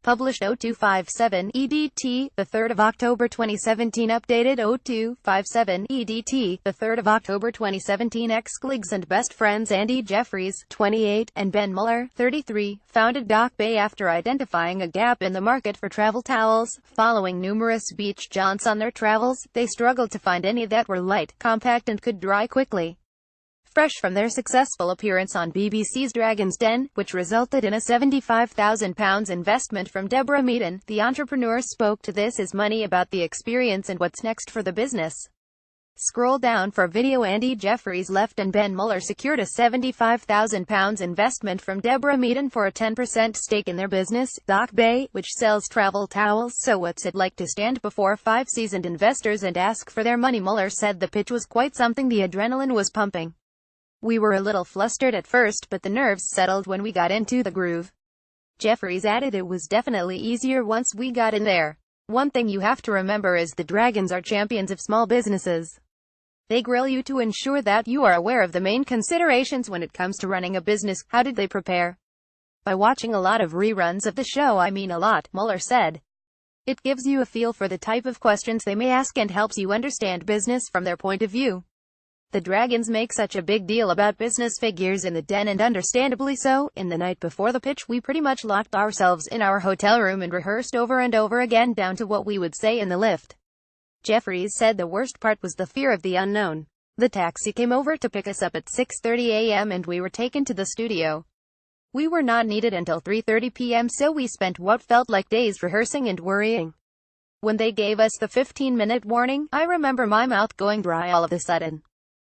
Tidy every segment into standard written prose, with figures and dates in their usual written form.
Published 0257 EDT, the 3rd of October 2017. Updated 0257 EDT, the 3rd of October 2017. Excolleagues and best friends Andy Jeffries, 28, and Ben Muller, 33, founded Dock Bay after identifying a gap in the market for travel towels. Following numerous beach jaunts on their travels, they struggled to find any that were light, compact and could dry quickly. Fresh from their successful appearance on BBC's Dragon's Den, which resulted in a £75,000 investment from Deborah Meaden, the entrepreneur spoke to This Is Money about the experience and what's next for the business. Scroll down for video. Andy Jeffries left and Ben Muller secured a £75,000 investment from Deborah Meaden for a 10% stake in their business, Dock Bay, which sells travel towels. So what's it like to stand before 5 seasoned investors and ask for their money? Muller said the pitch was quite something. The adrenaline was pumping. We were a little flustered at first, but the nerves settled when we got into the groove. Jeffries added it was definitely easier once we got in there. One thing you have to remember is the Dragons are champions of small businesses. They grill you to ensure that you are aware of the main considerations when it comes to running a business. How did they prepare? By watching a lot of reruns of the show. I mean a lot, Muller said. It gives you a feel for the type of questions they may ask and helps you understand business from their point of view. The Dragons make such a big deal about business figures in the den, and understandably so. In the night before the pitch, we pretty much locked ourselves in our hotel room and rehearsed over and over again down to what we would say in the lift. Jeffries said the worst part was the fear of the unknown. The taxi came over to pick us up at 6:30 a.m. and we were taken to the studio. We were not needed until 3:30 p.m. so we spent what felt like days rehearsing and worrying. When they gave us the 15-minute warning, I remember my mouth going dry all of a sudden.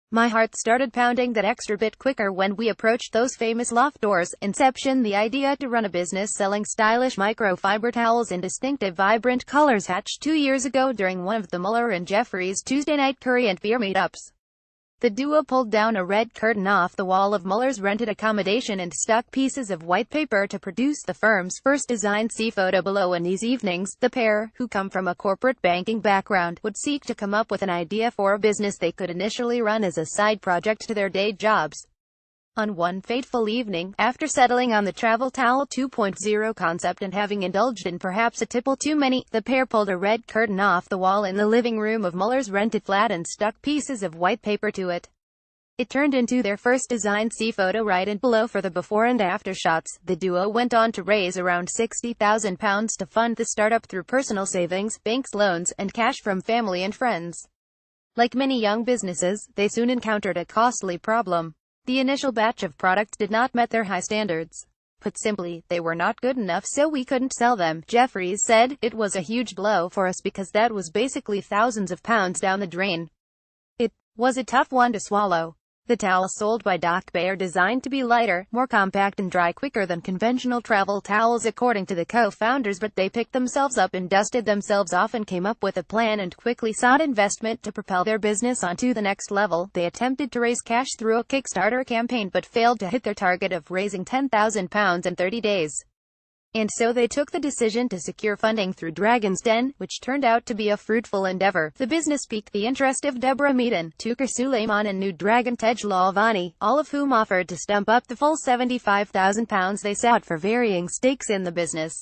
My heart started pounding that extra bit quicker when we approached those famous loft doors. Inception. The idea to run a business selling stylish microfiber towels in distinctive vibrant colors hatched 2 years ago during one of the Muller and Jeffries Tuesday night curry and beer meetups. The duo pulled down a red curtain off the wall of Muller's rented accommodation and stuck pieces of white paper to produce the firm's first design. See photo below. In these evenings, the pair, who come from a corporate banking background, would seek to come up with an idea for a business they could initially run as a side project to their day jobs. On one fateful evening, after settling on the Travel Towel 2.0 concept and having indulged in perhaps a tipple too many, the pair pulled a red curtain off the wall in the living room of Muller's rented flat and stuck pieces of white paper to it. It turned into their first design. See photo right and below for the before and after shots. The duo went on to raise around £60,000 to fund the startup through personal savings, banks loans, and cash from family and friends. Like many young businesses, they soon encountered a costly problem. The initial batch of products did not meet their high standards. Put simply, they were not good enough, so we couldn't sell them. Jeffries said, it was a huge blow for us because that was basically thousands of pounds down the drain. It was a tough one to swallow. The towels sold by Dock Bay are designed to be lighter, more compact and dry quicker than conventional travel towels according to the co-founders, but they picked themselves up and dusted themselves off and came up with a plan and quickly sought investment to propel their business onto the next level. They attempted to raise cash through a Kickstarter campaign but failed to hit their target of raising £10,000 in 30 days. And so they took the decision to secure funding through Dragon's Den, which turned out to be a fruitful endeavor. The business piqued the interest of Deborah Meaden, Tucker Suleiman and new Dragon Tej Lavani, all of whom offered to stump up the full £75,000 they sought for varying stakes in the business.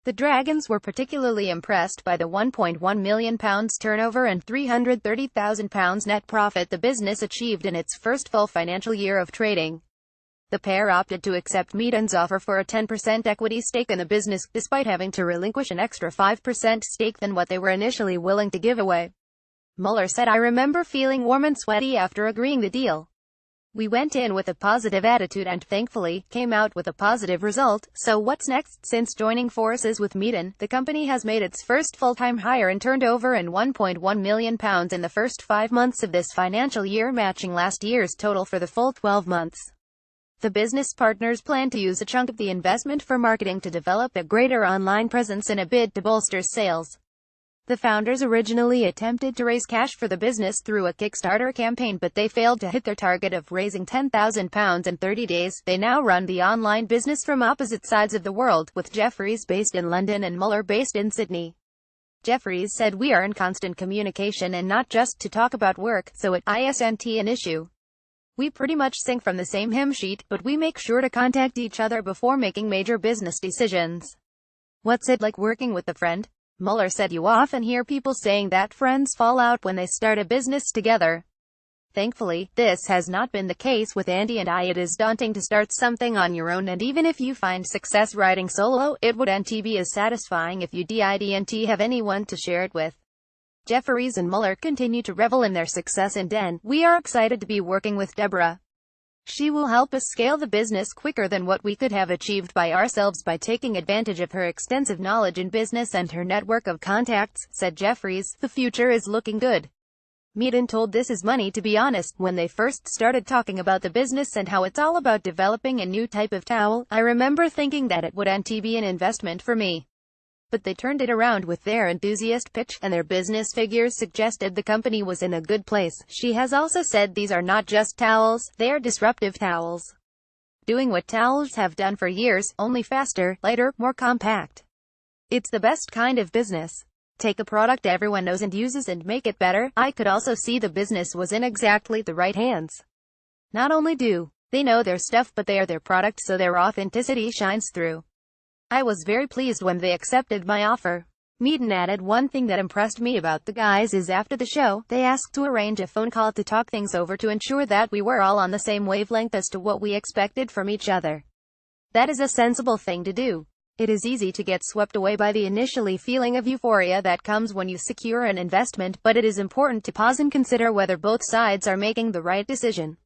The Dragons were particularly impressed by the £1.1 million turnover and £330,000 net profit the business achieved in its first full financial year of trading. The pair opted to accept Meaden's offer for a 10% equity stake in the business, despite having to relinquish an extra 5% stake than what they were initially willing to give away. Muller said, I remember feeling warm and sweaty after agreeing the deal. We went in with a positive attitude and thankfully, came out with a positive result. So what's next? Since joining forces with Meaden, the company has made its first full-time hire and turned over in £1.1 million in the first 5 months of this financial year, matching last year's total for the full 12 months. The business partners plan to use a chunk of the investment for marketing to develop a greater online presence in a bid to bolster sales. The founders originally attempted to raise cash for the business through a Kickstarter campaign, but they failed to hit their target of raising £10,000 in 30 days. They now run the online business from opposite sides of the world, with Jeffries based in London and Muller based in Sydney. Jeffries said, we are in constant communication and not just to talk about work, so it isn't an issue. We pretty much sing from the same hymn sheet, but we make sure to contact each other before making major business decisions. What's it like working with a friend? Mueller said you often hear people saying that friends fall out when they start a business together. Thankfully, this has not been the case with Andy and I. It is daunting to start something on your own, and even if you find success riding solo, it wouldn't be as satisfying if you didn't have anyone to share it with. Jeffries and Mueller continue to revel in their success, and we are excited to be working with Deborah. She will help us scale the business quicker than what we could have achieved by ourselves by taking advantage of her extensive knowledge in business and her network of contacts, said Jeffries. The future is looking good. Meaden told This Is Money, to be honest, when they first started talking about the business and how it's all about developing a new type of towel, I remember thinking that it wouldn't be an investment for me. But they turned it around with their enthusiast pitch, and their business figures suggested the company was in a good place. She has also said these are not just towels, they are disruptive towels. Doing what towels have done for years, only faster, lighter, more compact. It's the best kind of business. Take a product everyone knows and uses and make it better. I could also see the business was in exactly the right hands. Not only do they know their stuff, but they are their product, so their authenticity shines through. I was very pleased when they accepted my offer. Meaden added, one thing that impressed me about the guys is after the show, they asked to arrange a phone call to talk things over to ensure that we were all on the same wavelength as to what we expected from each other. That is a sensible thing to do. It is easy to get swept away by the initially feeling of euphoria that comes when you secure an investment, but it is important to pause and consider whether both sides are making the right decision.